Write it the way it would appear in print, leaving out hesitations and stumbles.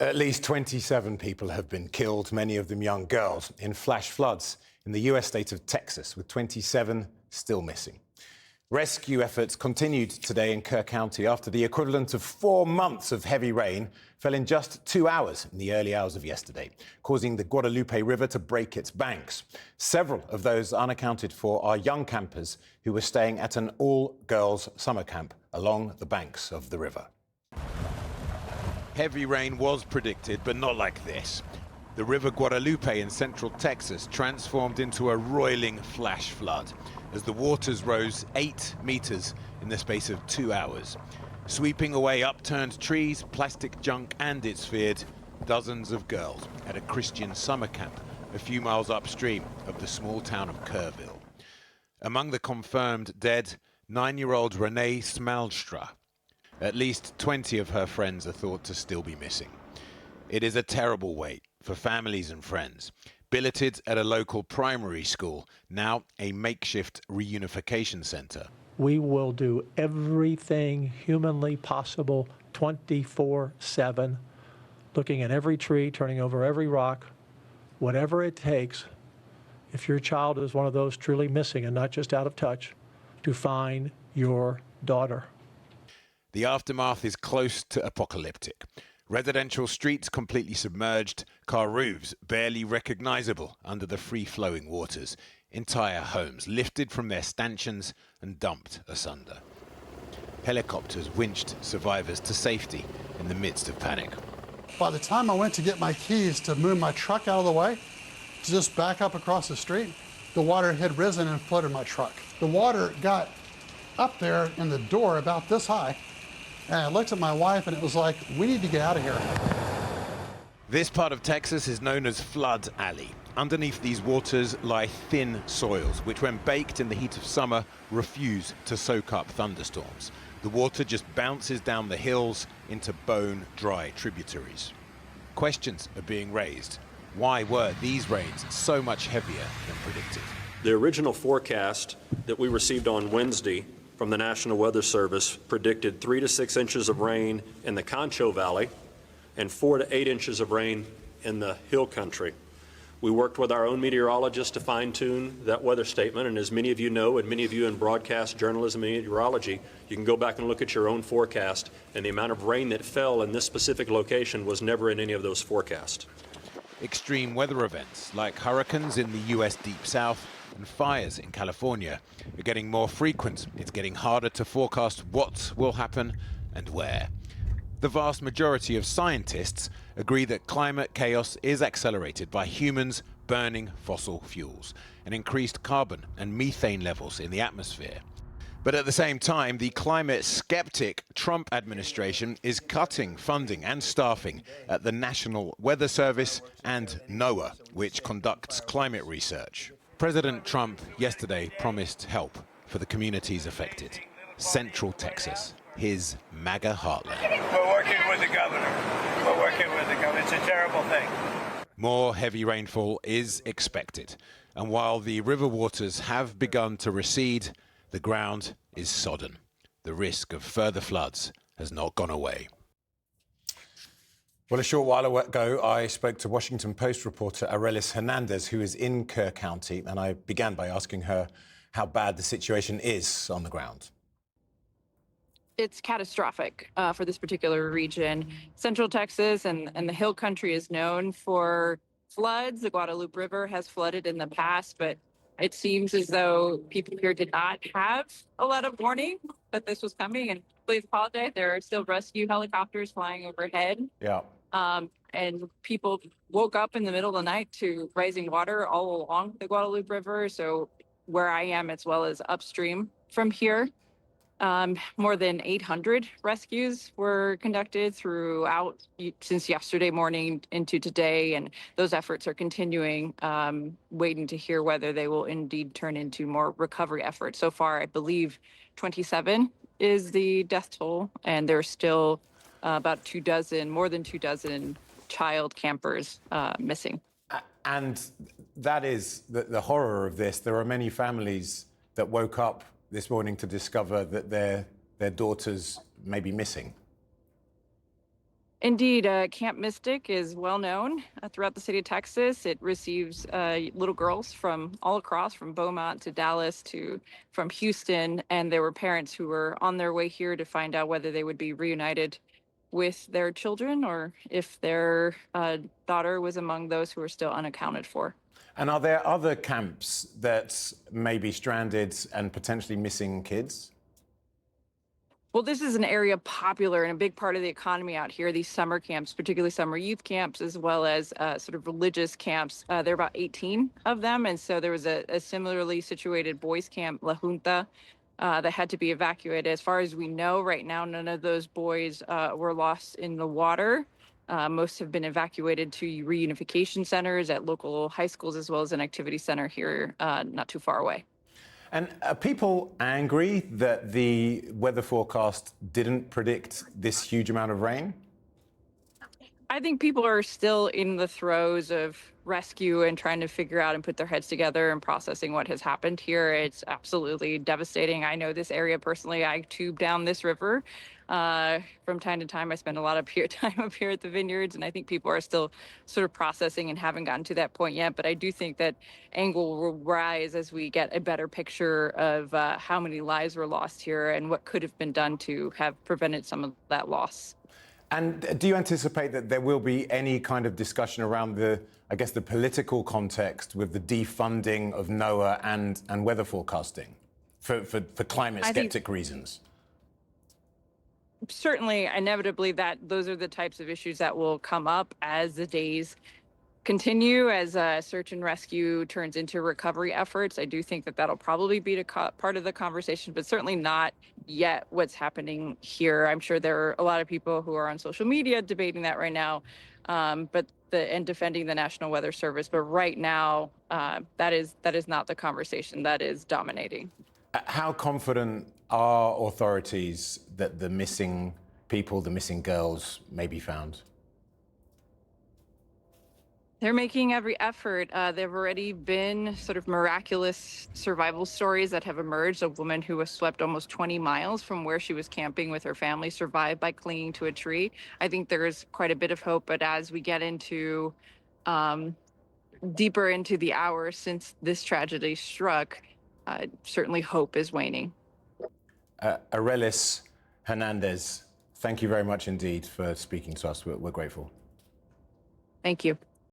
At least 27 people have been killed, many of them young girls, in flash floods in the U.S. state of Texas, with 27 still missing. Rescue efforts continued today in Kerr County after the equivalent of 4 months of heavy rain fell in just 2 hours in the early hours of yesterday, causing the Guadalupe River to break its banks. Several of those unaccounted for are young campers who were staying at an all-girls summer camp along the banks of the river. Heavy rain was predicted, but not like this. The River Guadalupe in central Texas transformed into a roiling flash flood as the waters rose 8 meters in the space of 2 hours, sweeping away upturned trees, plastic junk, and, it's feared, dozens of girls at a Christian summer camp a few miles upstream of the small town of Kerrville. Among the confirmed dead, 9-year-old Renee Smalstra. At least 20 of her friends are thought to still be missing. It is a terrible wait for families and friends. Billeted at a local primary school, now a makeshift reunification center. We will do everything humanly possible 24/7, looking at every tree, turning over every rock, whatever it takes, if your child is one of those truly missing and not just out of touch, to find your daughter. The aftermath is close to apocalyptic. Residential streets completely submerged, car roofs barely recognizable under the free-flowing waters. Entire homes lifted from their stanchions and dumped asunder. Helicopters winched survivors to safety in the midst of panic. By the time I went to get my keys to move my truck out of the way, to just back up across the street, the water had risen and flooded my truck. The water got up there in the door about this high. And I looked at my wife and it was like, we need to get out of here. This part of Texas is known as Flood Alley. Underneath these waters lie thin soils, which when baked in the heat of summer, refuse to soak up thunderstorms. The water just bounces down the hills into bone-dry tributaries. Questions are being raised. Why were these rains so much heavier than predicted? The original forecast that we received on Wednesday from the National Weather Service predicted 3 to 6 inches of rain in the Concho Valley and 4 to 8 inches of rain in the hill country. We worked with our own meteorologists to fine-tune that weather statement, and as many of you know, and many of you in broadcast journalism and meteorology, you can go back and look at your own forecast, and the amount of rain that fell in this specific location was never in any of those forecasts. Extreme weather events like hurricanes in the U.S. Deep South and fires in California are getting more frequent. It's getting harder to forecast what will happen and where. The vast majority of scientists agree that climate chaos is accelerated by humans burning fossil fuels and increased carbon and methane levels in the atmosphere. But at the same time, the climate skeptic Trump administration is cutting funding and staffing at the National Weather Service and NOAA, which conducts climate research. President Trump yesterday promised help for the communities affected. Central Texas, his MAGA heartland. We're working with the governor. It's a terrible thing. More heavy rainfall is expected. And while the river waters have begun to recede, the ground is sodden. The risk of further floods has not gone away. Well, a short while ago, I spoke to Washington Post reporter Arelis Hernandez, who is in Kerr County, and I began by asking her how bad the situation is on the ground. It's catastrophic for this particular region. Central Texas and the hill country is known for floods. The Guadalupe River has flooded in the past, but it seems as though people here did not have a lot of warning that this was coming. And please apologize, there are still rescue helicopters flying overhead. Yeah. And people woke up in the middle of the night to rising water all along the Guadalupe River. So where I am, as well as upstream from here, more than 800 rescues were conducted throughout since yesterday morning into today, and those efforts are continuing, waiting to hear whether they will indeed turn into more recovery efforts. So far, I believe 27 is the death toll, and there's still about 24, more than 24 child campers missing. And that is the horror of this. There are many families that woke up this morning to discover that their daughters may be missing. Indeed, Camp Mystic is well known throughout the city of Texas. It receives little girls from all across, from Beaumont to Dallas to from Houston, and there were parents who were on their way here to find out whether they would be reunited with their children or if their daughter was among those who are still unaccounted for. And are there other camps that may be stranded and potentially missing kids? Well, this is an area popular and a big part of the economy out here, these summer camps, particularly summer youth camps, as well as sort of religious camps. There are about 18 of them. And so there was a similarly situated boys camp, La Junta, that had to be evacuated. As far as we know right now, none of those boys were lost in the water. Most have been evacuated to reunification centers at local high schools, as well as an activity center here not too far away. And are people angry that the weather forecast didn't predict this huge amount of rain? I think people are still in the throes of rescue and trying to figure out and put their heads together and processing what has happened here. It's absolutely devastating. I know this area personally. I tube down this river from time to time. I spend a lot of time up here at the vineyards, and I think people are still sort of processing and haven't gotten to that point yet. But I do think that anger will rise as we get a better picture of how many lives were lost here and what could have been done to have prevented some of that loss. And do you anticipate that there will be any kind of discussion around the political context with the defunding of NOAA and weather forecasting for climate skeptic reasons? Certainly, inevitably, that those are the types of issues that will come up as the days continue, as search and rescue turns into recovery efforts. I do think that that'll probably be part of the conversation, but certainly not yet what's happening here. I'm sure there are a lot of people who are on social media debating that right now, and defending the National Weather Service. But right now, that is not the conversation that is dominating. How confident are authorities that the missing people, the missing girls, may be found? They're making every effort. There've already been sort of miraculous survival stories that have emerged. A woman who was swept almost 20 miles from where she was camping with her family survived by clinging to a tree. I think there's quite a bit of hope, but as we get into deeper into the hours since this tragedy struck, certainly hope is waning. Arelis Hernandez, thank you very much indeed for speaking to us. We're grateful. Thank you.